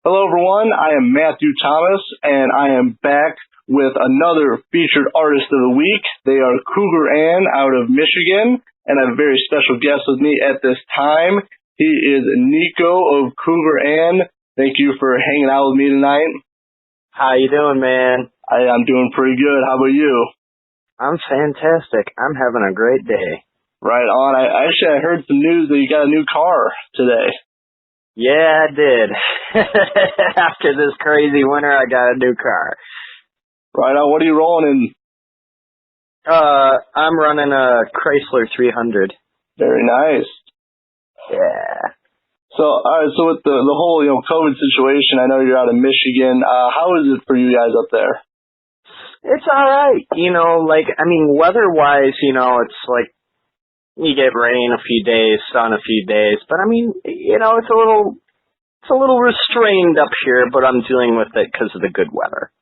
Hello, everyone. I am Matthew Thomas, and I am back with another featured artist of the week. They are Kougaran out of Michigan, and I have a very special guest with me at this time. He is Niko of Kougaran. Thank you for hanging out with me tonight. How you doing, man? I'm doing pretty good. How about you? I'm fantastic. I'm having a great day. Right on. I heard some news that you got a new car today. Yeah, I did. After this crazy winter, I got a new car. Right on. What are you rolling in? I'm running a Chrysler 300. Very nice. Yeah. So, all right. So with the whole COVID situation, I know you're out of Michigan. How is it for you guys up there? It's all right. Weather-wise, it's like you get rain a few days, sun a few days, but it's a little restrained up here, but I'm dealing with it because of the good weather.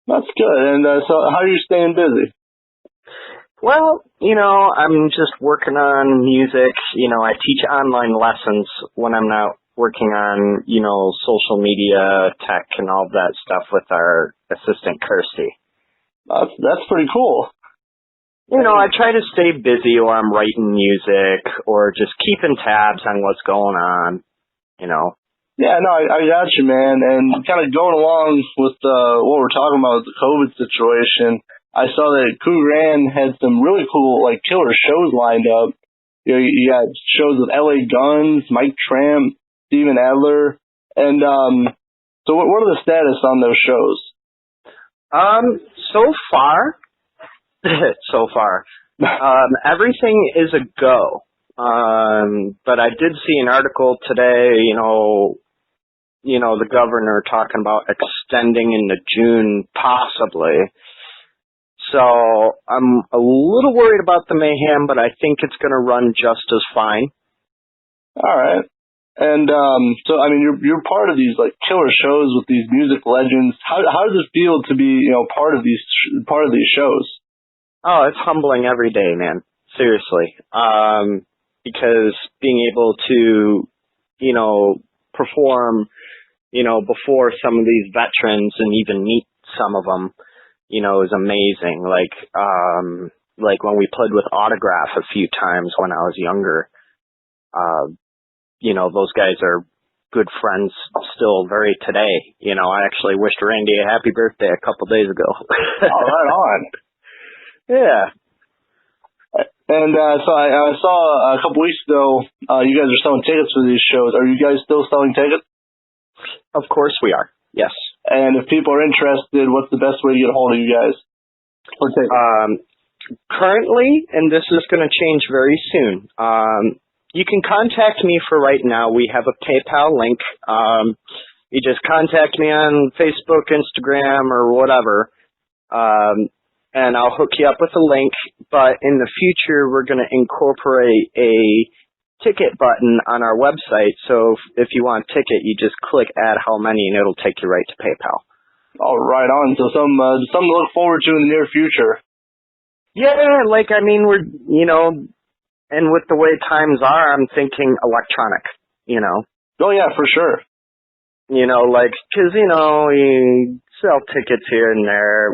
That's good. And so how are you staying busy? Well, I'm just working on music. I teach online lessons when I'm not working on, social media, tech, and all that stuff with our assistant, Kirsty. That's pretty cool. I try to stay busy, or I'm writing music, or just keeping tabs on what's going on, Yeah, no, I got you, man. And kind of going along with what we're talking about with the COVID situation, I saw that Kougaran had some really cool, killer shows lined up. You got shows with LA Guns, Mike Tramp, Steven Adler, and so what are the status on those shows? So far, everything is a go. But I did see an article today, the governor talking about extending into June, possibly. So I'm a little worried about the mayhem, but I think it's going to run just as fine. All right. And so you're part of these killer shows with these music legends. How does it feel to be part of these shows? Oh, it's humbling every day, man. Seriously. Because being able to, perform, before some of these veterans and even meet some of them, is amazing. Like when we played with Autograph a few times when I was younger, those guys are good friends still very today. I actually wished Randy a happy birthday a couple days ago. All right on. Yeah. And so I saw a couple weeks ago, you guys are selling tickets for these shows. Are you guys still selling tickets? Of course we are. Yes. And if people are interested, what's the best way to get a hold of you guys? Currently, and this is going to change very soon, you can contact me for right now. We have a PayPal link. You just contact me on Facebook, Instagram, or whatever. And I'll hook you up with a link, but in the future, we're going to incorporate a ticket button on our website, so if you want a ticket, you just click add how many, and it'll take you right to PayPal. Oh, right on. So something to look forward to in the near future. Yeah, we're, and with the way times are, I'm thinking electronic, Oh, yeah, for sure. Because, you sell tickets here and there,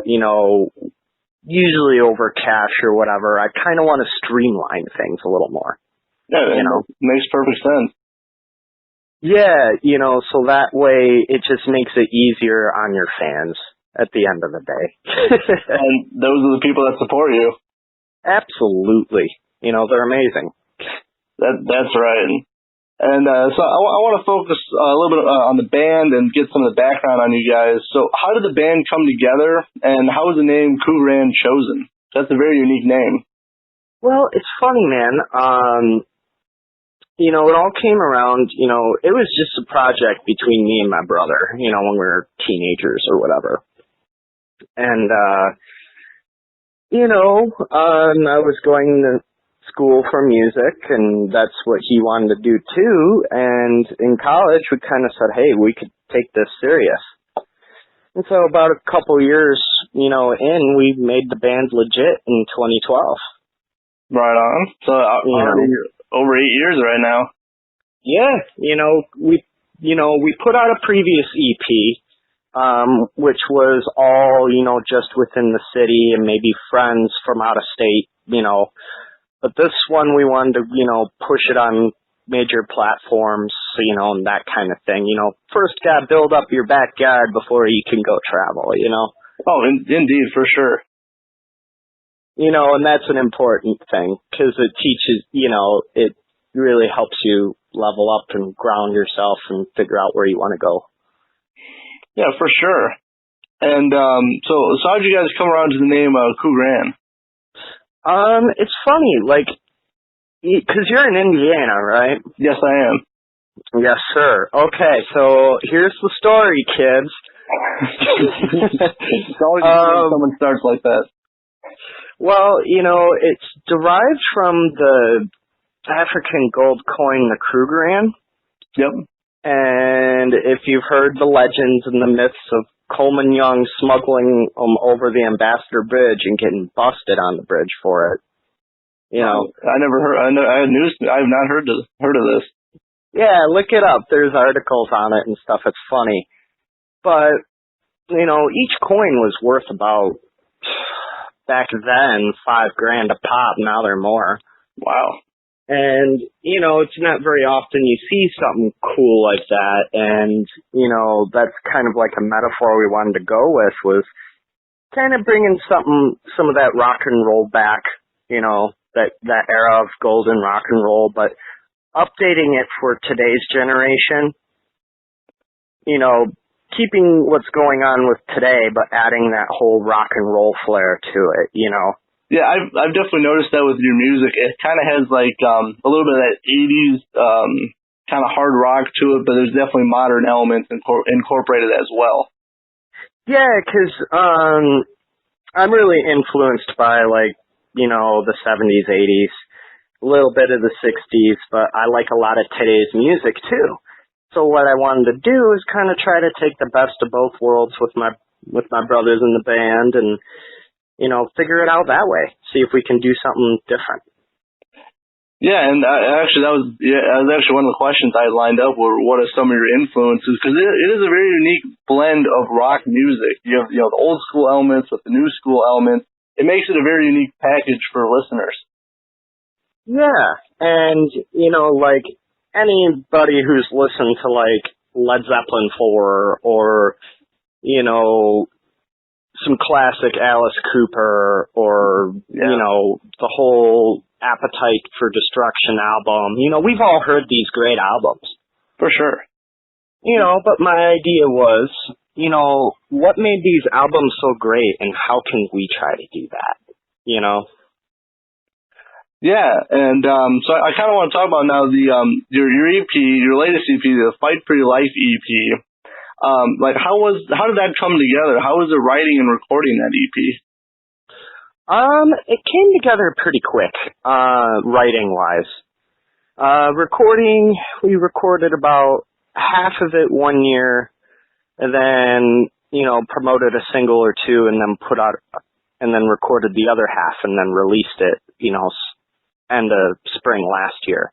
usually over cash or whatever. I kind of want to streamline things a little more. Yeah, makes perfect sense. Yeah, so that way it just makes it easier on your fans at the end of the day. And those are the people that support you. Absolutely. They're amazing. That's right. And so I want to focus a little bit on the band and get some of the background on you guys. So how did the band come together, and how was the name Kougaran chosen? That's a very unique name. Well, it's funny, man. It all came around, it was just a project between me and my brother, when we were teenagers or whatever. And, I was going to school for music, and that's what he wanted to do too. And in college, we kind of said, hey, we could take this serious. And so about a couple years, in, we made the band legit in 2012. Right on. So over 8 years right now. Yeah, we we put out a previous EP, which was all, just within the city and maybe friends from out of state, But this one we wanted to, push it on major platforms, and that kind of thing. First gotta build up your backyard before you can go travel, Oh, indeed, for sure. And that's an important thing because it teaches, it really helps you level up and ground yourself and figure out where you want to go. Yeah, for sure. And so how did you guys come around to the name Kougaran? It's funny, because you're in Indiana, right? Yes, I am. Yes, sir. Okay, so here's the story, kids. It's always when someone starts like that. Well, it's derived from the African gold coin, the Kougaran. Yep. And if you've heard the legends and the myths of Coleman Young smuggling over the Ambassador Bridge and getting busted on the bridge for it, I never heard. I have not heard of this. Yeah, look it up. There's articles on it and stuff. It's funny, but each coin was worth about, back then, $5,000 a pop. Now they're more. Wow. And, it's not very often you see something cool like that. And, that's kind of like a metaphor we wanted to go with, was kind of bringing some of that rock and roll back, that era of golden rock and roll, but updating it for today's generation, keeping what's going on with today, but adding that whole rock and roll flair to it, Yeah, I've definitely noticed that with your music. It kind of has a little bit of that 80s kind of hard rock to it, but there's definitely modern elements incorporated as well. Yeah, because I'm really influenced by the 70s, 80s, a little bit of the 60s, but I like a lot of today's music too. So what I wanted to do is kind of try to take the best of both worlds with my brothers in the band and figure it out that way. See if we can do something different. Yeah, and that was actually one of the questions I had lined up were what are some of your influences, because it is a very unique blend of rock music. You have the old school elements with the new school elements. It makes it a very unique package for listeners. Yeah, and anybody who's listened to Led Zeppelin 4 or some classic Alice Cooper or, the whole Appetite for Destruction album. We've all heard these great albums. For sure. But my idea was, what made these albums so great and how can we try to do that? Yeah, and so I kind of want to talk about now your EP, your latest EP, the Fight for Your Life EP. How did that come together? How was it writing and recording that EP? It came together pretty quick, writing wise. Recording, we recorded about half of it 1 year, and then promoted a single or two, and then recorded the other half, and then released it, end of spring last year.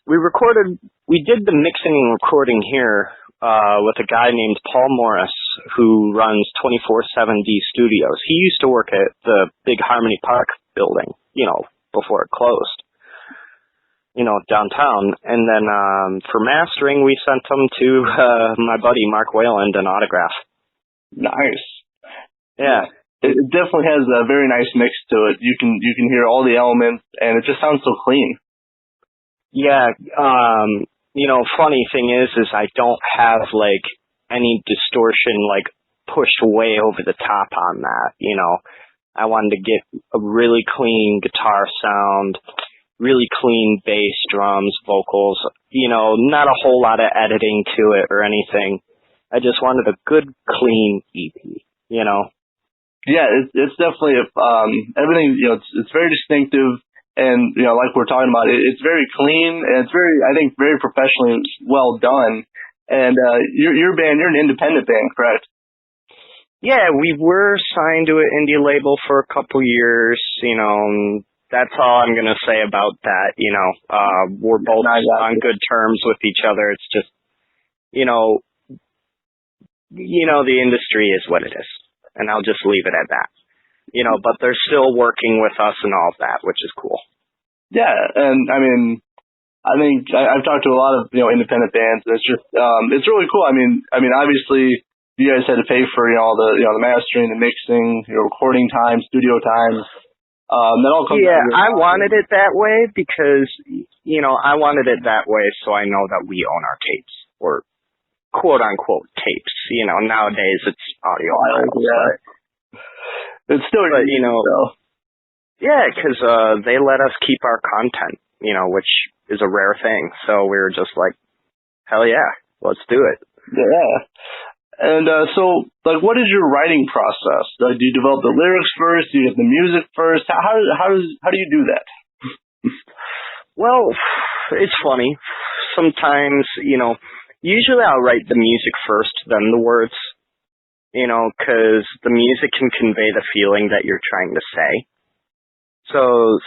We did the mixing and recording here with a guy named Paul Morris, who runs 24/7D Studios. He used to work at the big Harmony Park building, before it closed, downtown. And then for mastering, we sent them to my buddy Mark Wayland, an autograph. Nice. Yeah. It definitely has a very nice mix to it. You can hear all the elements, and it just sounds so clean. Yeah, funny thing is I don't have any distortion pushed way over the top on that. I wanted to get a really clean guitar sound, really clean bass, drums, vocals, not a whole lot of editing to it or anything. I just wanted a good, clean EP, Yeah, it's definitely everything. It's very distinctive, and like we're talking about, it's very clean and it's very professionally well done. And your band, you're an independent band, correct? Yeah, we were signed to an indie label for a couple years, That's all I'm gonna say about that. We're both on good terms with each other. It's just, the industry is what it is, and I'll just leave it at that. But they're still working with us and all of that, which is cool. Yeah, and I mean, I think I've talked to a lot of independent bands, and it's just it's really cool. I mean, obviously you guys had to pay for all the the mastering, the mixing, recording time, studio time. That all comes. Yeah, I wanted it that way because I wanted it that way so I know that we own our tapes, or quote unquote tapes. Nowadays it's audio files. Yeah. It's still, but yeah, because they let us keep our content, which is a rare thing. So we were just like, hell yeah, let's do it. Yeah. And so, what is your writing process? Do you develop the lyrics first? Do you get the music first? How do you do that? Well, it's funny. Sometimes, usually I'll write the music first, then the words. Because the music can convey the feeling that you're trying to say. So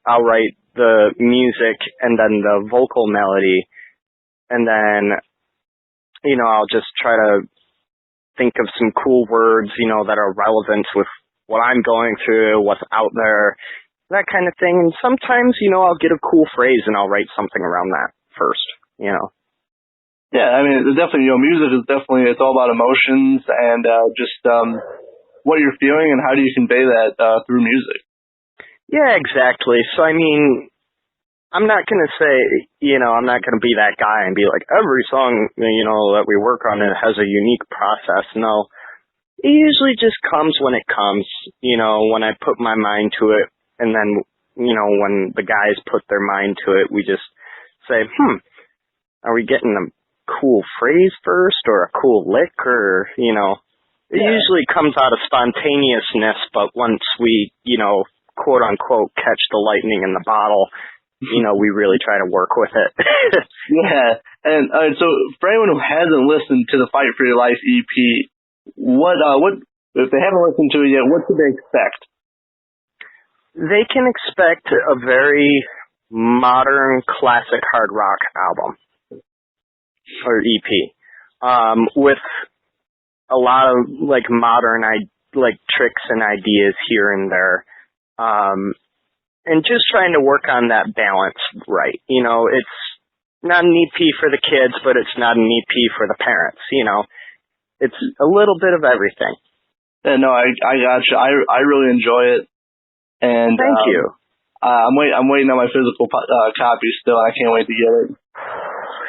I'll write the music and then the vocal melody, and then, I'll just try to think of some cool words, that are relevant with what I'm going through, what's out there, that kind of thing. And sometimes, I'll get a cool phrase and I'll write something around that first, Yeah, I mean, definitely, music is definitely, it's all about emotions and just what you're feeling and how do you convey that through music. Yeah, exactly. So, I mean, I'm not going to say, I'm not going to be that guy and be like, every song, that we work on, it has a unique process. No, it usually just comes when it comes, when I put my mind to it. And then, when the guys put their mind to it, we just say, are we getting a cool phrase first or a cool lick, or it usually comes out of spontaneousness, but once we quote unquote catch the lightning in the bottle, we really try to work with it. Yeah, and so for anyone who hasn't listened to the Fight for Your Life EP, what if they haven't listened to it yet, what should they expect? They can expect a very modern classic hard rock album. Or EP, with a lot of modern tricks and ideas here and there, and just trying to work on that balance right. It's not an EP for the kids, but it's not an EP for the parents. It's a little bit of everything. Yeah, no, I got you. I really enjoy it, and thank you. I'm waiting on my physical copy still. I can't wait to get it.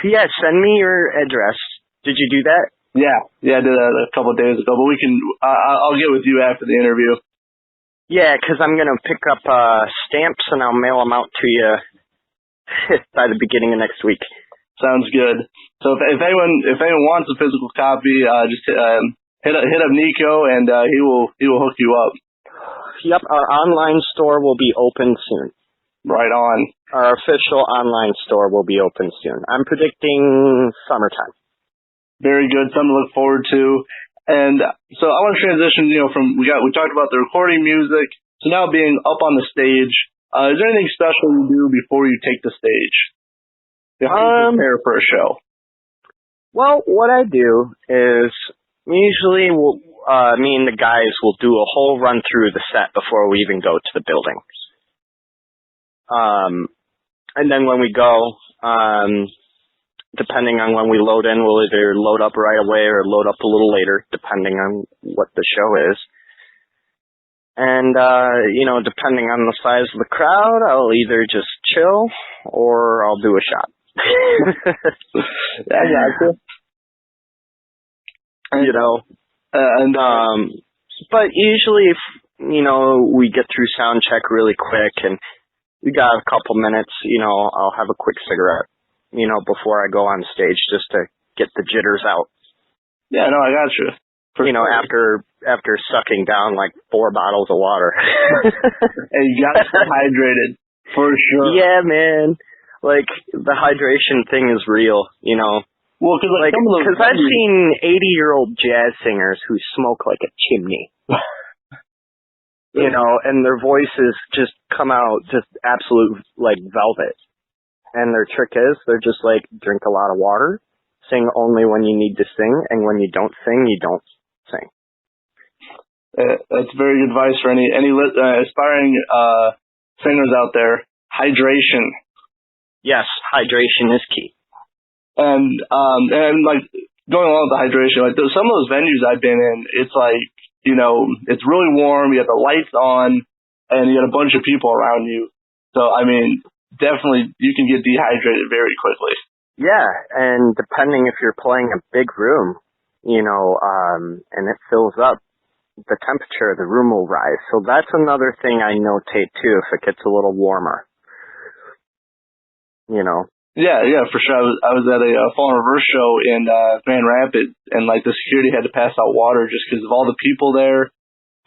Yeah, send me your address. Did you do that? Yeah, I did that a couple of days ago, but we can, I'll get with you after the interview. Yeah, 'cause I'm going to pick up stamps and I'll mail them out to you by the beginning of next week. Sounds good. So if anyone wants a physical copy, just hit up Niko and he will hook you up. Yep, our online store will be open soon. Right on. Our official online store will be open soon. I'm predicting summertime. Very good. Something to look forward to. And so I want to transition, from we talked about the recording music, so now being up on the stage. Is there anything special you do before you take the stage? How do you prepare for a show? Well, what I do is usually me and the guys will do a whole run through the set before we even go to the building. And then when we go, depending on when we load in, we'll either load up right away or load up a little later, depending on what the show is. And, depending on the size of the crowd, I'll either just chill or I'll do a shot. I got you. But usually if, we get through sound check really quick and we got a couple minutes, I'll have a quick cigarette, before I go on stage just to get the jitters out. Yeah, no, I got you. After sucking down 4 bottles of water. And you got to stay hydrated, for sure. Yeah, man. The hydration thing is real, Well, because I've seen 80-year-old jazz singers who smoke like a chimney. And their voices just come out just absolute like velvet. And their trick is they're just like, drink a lot of water, sing only when you need to sing, and when you don't sing, you don't sing. That's very good advice for any aspiring singers out there. Hydration. Yes, hydration is key. And like going along with the hydration, like some of those venues I've been in, it's like, it's really warm, you got the lights on, and you got a bunch of people around you. So, I mean, definitely you can get dehydrated very quickly. Yeah, and depending if you're playing a big room, and it fills up, the temperature of the room will rise. So that's another thing I notate too if it gets a little warmer. Yeah, for sure. I was at a Fall in Reverse show in Grand Rapids, and like the security had to pass out water just because of all the people there.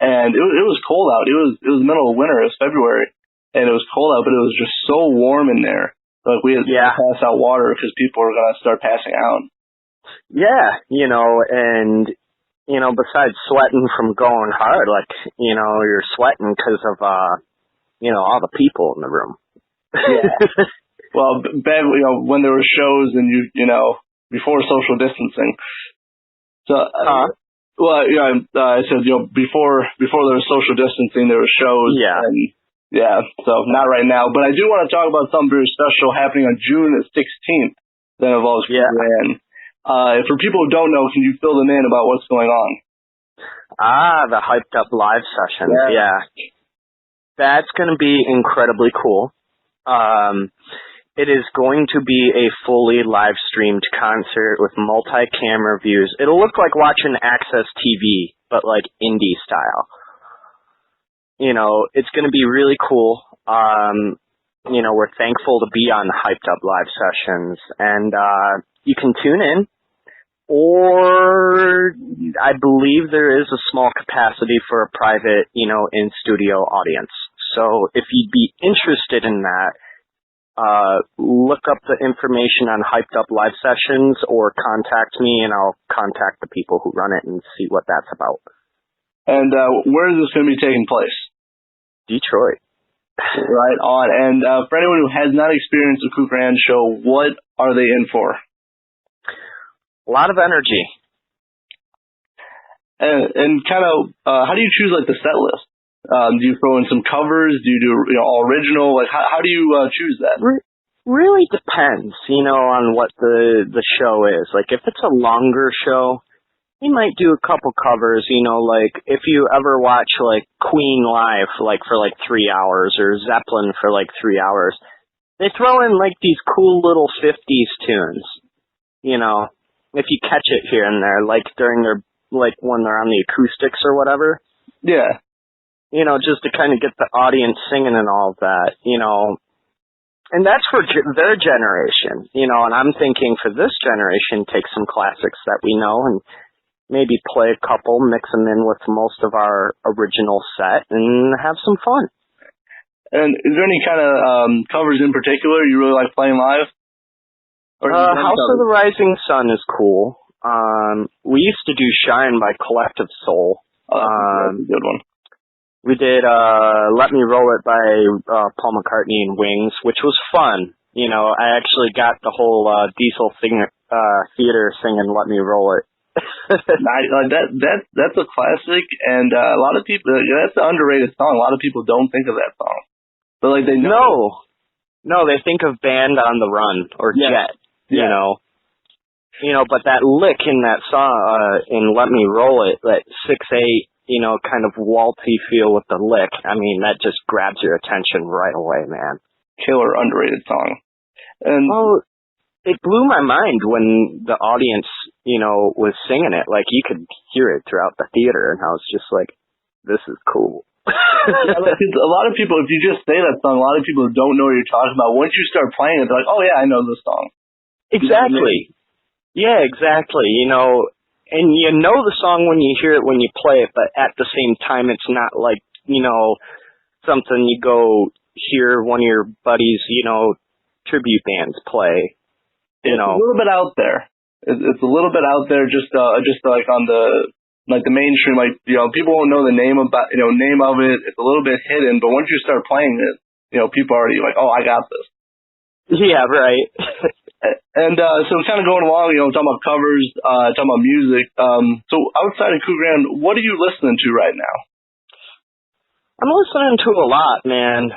And it was cold out. It was middle of winter. It was February, and it was cold out, but it was just so warm in there. Like we had to pass out water because people were gonna start passing out. Yeah, and besides sweating from going hard, like you're sweating because of all the people in the room. Yeah. Well, when there were shows and before social distancing. So, I said, before there was social distancing, there were shows. Yeah. And so not right now. But I do want to talk about something very special happening on June 16th that involves Kougaran. For people who don't know, can you fill them in about what's going on? The hyped up live session. Yeah. That's going to be incredibly cool. It is going to be a fully live-streamed concert with multi-camera views. It'll look like watching Access TV, but like indie style. It's going to be really cool. We're thankful to be on the Hyped Up live sessions. And you can tune in, or I believe there is a small capacity for a private, in-studio audience. So if you'd be interested in that, look up the information on Hyped Up live sessions or contact me and I'll contact the people who run it and see what that's about. And where is this going to be taking place? Detroit. Right on. And for anyone who has not experienced a Kougaran show, what are they in for? A lot of energy. And kind of, how do you choose like the set list? Do you throw in some covers? Do you do all original? Like how do you choose that? Really depends, on what the show is. Like if it's a longer show, you might do a couple covers. Like if you ever watch like Queen live, like for like 3 hours, or Zeppelin for like 3 hours, they throw in like these cool little 50s tunes. If you catch it here and there, like during their when they're on the acoustics or whatever. Yeah. Just to kind of get the audience singing and all of that, and that's for their generation, and I'm thinking for this generation, take some classics that we know and maybe play a couple, mix them in with most of our original set and have some fun. And is there any kind of covers in particular you really like playing live? House of the Rising Sun is cool. We used to do Shine by Collective Soul. That's a good one. We did Let Me Roll It by Paul McCartney and Wings, which was fun. I actually got the whole Diesel Theater singing Let Me Roll It. That's a classic, and a lot of people, that's an underrated song. A lot of people don't think of that song. But like they know. No, they think of Band on the Run or Jet, but that lick in that song, in Let Me Roll It, that 6/8, kind of waltzy feel with the lick. I mean, that just grabs your attention right away, man. Killer underrated song. And it blew my mind when the audience, was singing it. Like you could hear it throughout the theater, and I was just like, "This is cool." A lot of people, if you just say that song, a lot of people don't know what you're talking about. Once you start playing it, they're like, "Oh yeah, I know this song." Exactly. Yeah, exactly. And you know the song when you hear it, when you play it, but at the same time, it's not like, something you go hear one of your buddies, tribute bands play. It's a little bit out there. It's a little bit out there, just like on the like the mainstream, like, you know, people won't know the name of it. It's a little bit hidden, but once you start playing it, you know, people are already like, oh, I got this. Yeah, right. And so kind of going along, you know, talking about covers, talking about music. So outside of Kougaran, what are you listening to right now? I'm listening to a lot, man.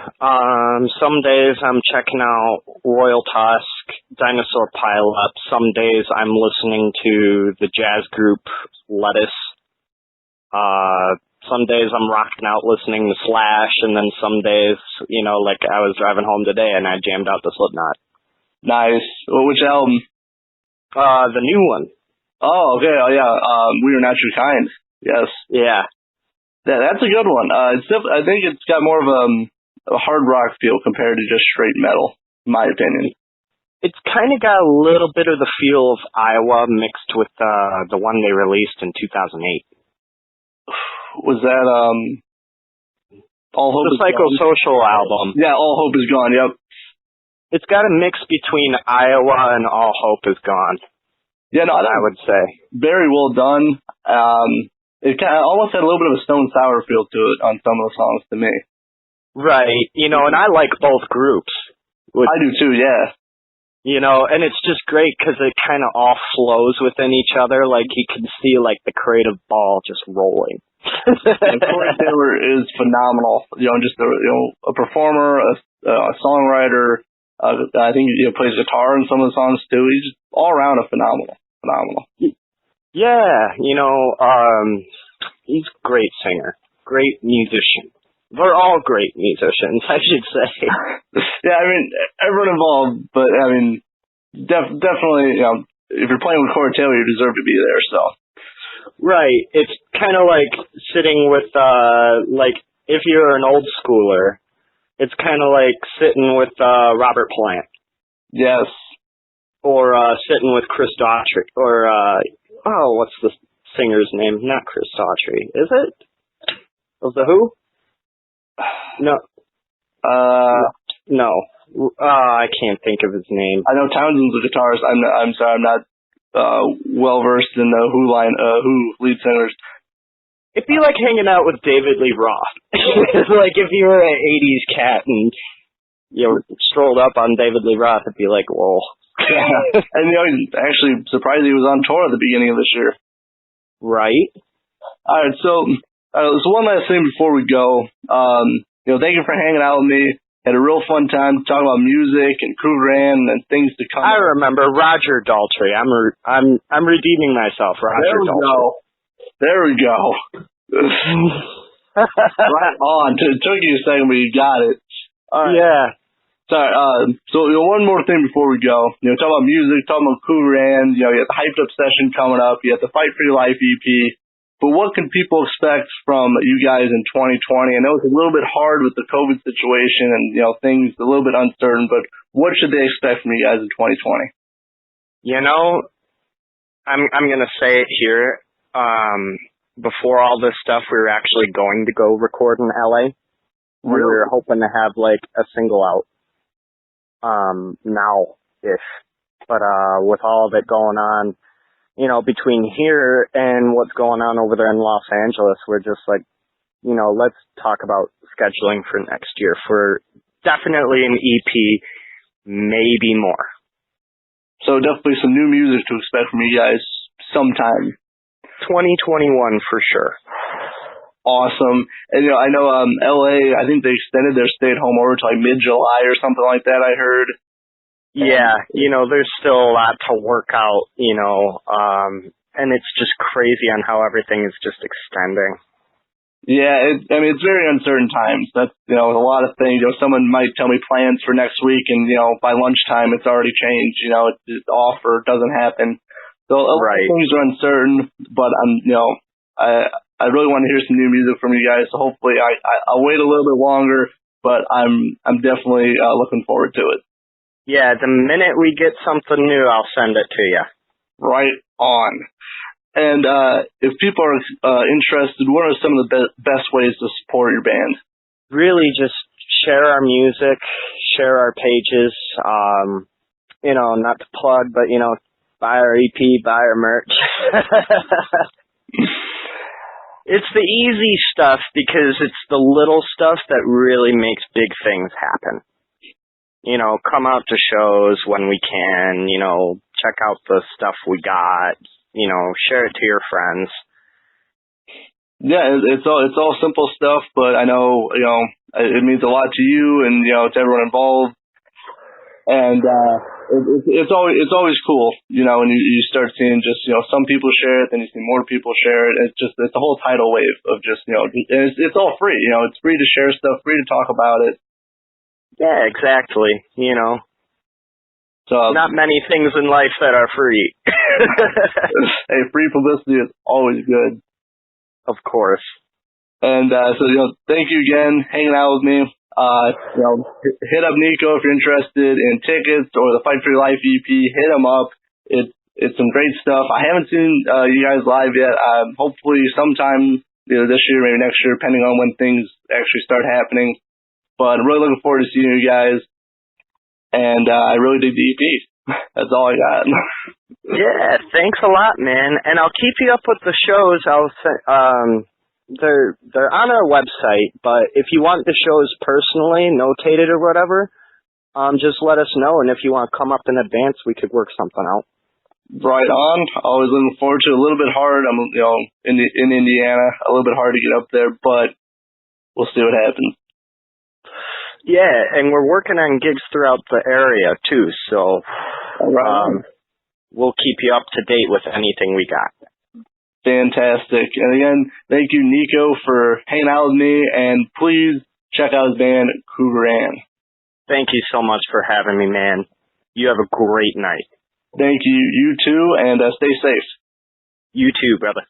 Some days I'm checking out Royal Tusk, Dinosaur Pileup. Some days I'm listening to the jazz group Lettuce. Some days I'm rocking out listening to Slash, and then some days, you know, like I was driving home today and I jammed out to Slipknot. Nice. Well, which album? The new one. Oh, okay. Oh, yeah. We Are Not Your Kind. Yes. Yeah. Yeah, that's a good one. I think it's got more of a hard rock feel compared to just straight metal, in my opinion. It's kind of got a little bit of the feel of Iowa mixed with the one they released in 2008. Was that All Hope the Is Gone? The Psychosocial album. Yeah, All Hope Is Gone, yep. It's got a mix between Iowa and All Hope Is Gone. Yeah, no, I would say. Very well done. It kind of almost had a little bit of a Stone Sour feel to it on some of the songs to me. Right. You know, and I like both groups. I do too, yeah. You know, and it's just great because it kind of all flows within each other. Like, you can see, like, the creative ball just rolling. And Corey Taylor is phenomenal. You know, just a performer, a songwriter. I think he plays guitar in some of the songs too. He's just all around a phenomenal. Yeah, you know, he's a great singer, great musician. We're all great musicians, I should say. Yeah, I mean, everyone involved, but I mean, definitely, you know, if you're playing with Corey Taylor, you deserve to be there, so. Right. It's kind of like sitting with, like, if you're an old schooler, it's kind of like sitting with Robert Plant. Yes. Or sitting with Chris Daughtry, or, what's the singer's name? Not Chris Daughtry, is it? Of The Who? No. No. I can't think of his name. I know Townsend's a guitarist. I'm sorry, I'm not well versed in the Who lead singers. It'd be like hanging out with David Lee Roth. Like if you were an 80s cat and you know strolled up on David Lee Roth, it'd be like, whoa. Yeah. And you know, actually surprised he was on tour at the beginning of this year. Right. All right, so one last thing before we go. You know, thank you for hanging out with me. Had a real fun time talking about music and Kougaran and things to come. I remember Roger Daltrey. I'm redeeming myself, Roger Daltrey. There we go. Right on. It took you a second, but you got it. All right. Yeah. Sorry. So you know, one more thing before we go. You know, talking about music, talking about Kougaran. You know, you have the Hyped Up session coming up. You have the Fight for Your Life EP. But what can people expect from you guys in 2020? I know it's a little bit hard with the COVID situation and, you know, things a little bit uncertain, but what should they expect from you guys in 2020? You know, I'm going to say it here. Before all this stuff, we were actually going to go record in LA. We were hoping to have like a single out, now-ish. But, with all of it going on, you know, between here and what's going on over there in Los Angeles, we're just like, you know, let's talk about scheduling for next year for definitely an EP, maybe more. So definitely some new music to expect from you guys sometime. 2021 for sure. Awesome. And, you know, I know LA, I think they extended their stay-at-home order to like mid-July or something like that, I heard. Yeah, you know, there's still a lot to work out, you know, and it's just crazy on how everything is just extending. Yeah, I mean, it's very uncertain times. That's, you know, a lot of things. You know, someone might tell me plans for next week, and, you know, by lunchtime it's already changed. You know, it's off or it doesn't happen. So a lot of things are uncertain, but you know, I really want to hear some new music from you guys. So hopefully, I'll wait a little bit longer, but I'm definitely looking forward to it. Yeah, the minute we get something new, I'll send it to you. Right on. And if people are interested, what are some of the best ways to support your band? Really just share our music, share our pages, you know, not to plug, but, you know, buy our EP, buy our merch. It's the easy stuff because it's the little stuff that really makes big things happen. Come out to shows when we can, check out the stuff we got, share it to your friends. Yeah, it's all simple stuff, but I know, it means a lot to you and, to everyone involved. And, it's always cool, when you start seeing just, some people share it, then you see more people share it. It's a whole tidal wave of just, it's all free, it's free to share stuff, free to talk about it. Yeah, exactly. So not many things in life that are free. Hey, free publicity is always good. Of course. And so thank you again, hanging out with me. Hit up Niko if you're interested in tickets or the Fight for Your Life EP. Hit him up. It's some great stuff. I haven't seen you guys live yet. Hopefully sometime this year, maybe next year, depending on when things actually start happening. But I'm really looking forward to seeing you guys. And I really dig the EP. That's all I got. Yeah, thanks a lot, man. And I'll keep you up with the shows. They're on our website, but if you want the shows personally notated or whatever, just let us know. And if you want to come up in advance, we could work something out. Right on. Always looking forward to it. A little bit hard. I'm in Indiana, a little bit hard to get up there, but we'll see what happens. Yeah, and we're working on gigs throughout the area too, so we'll keep you up to date with anything we got. Fantastic. And again, thank you, Niko, for hanging out with me, and please check out his band, Kougaran. Thank you so much for having me, man. You have a great night. Thank you. You too, and stay safe. You too, brother.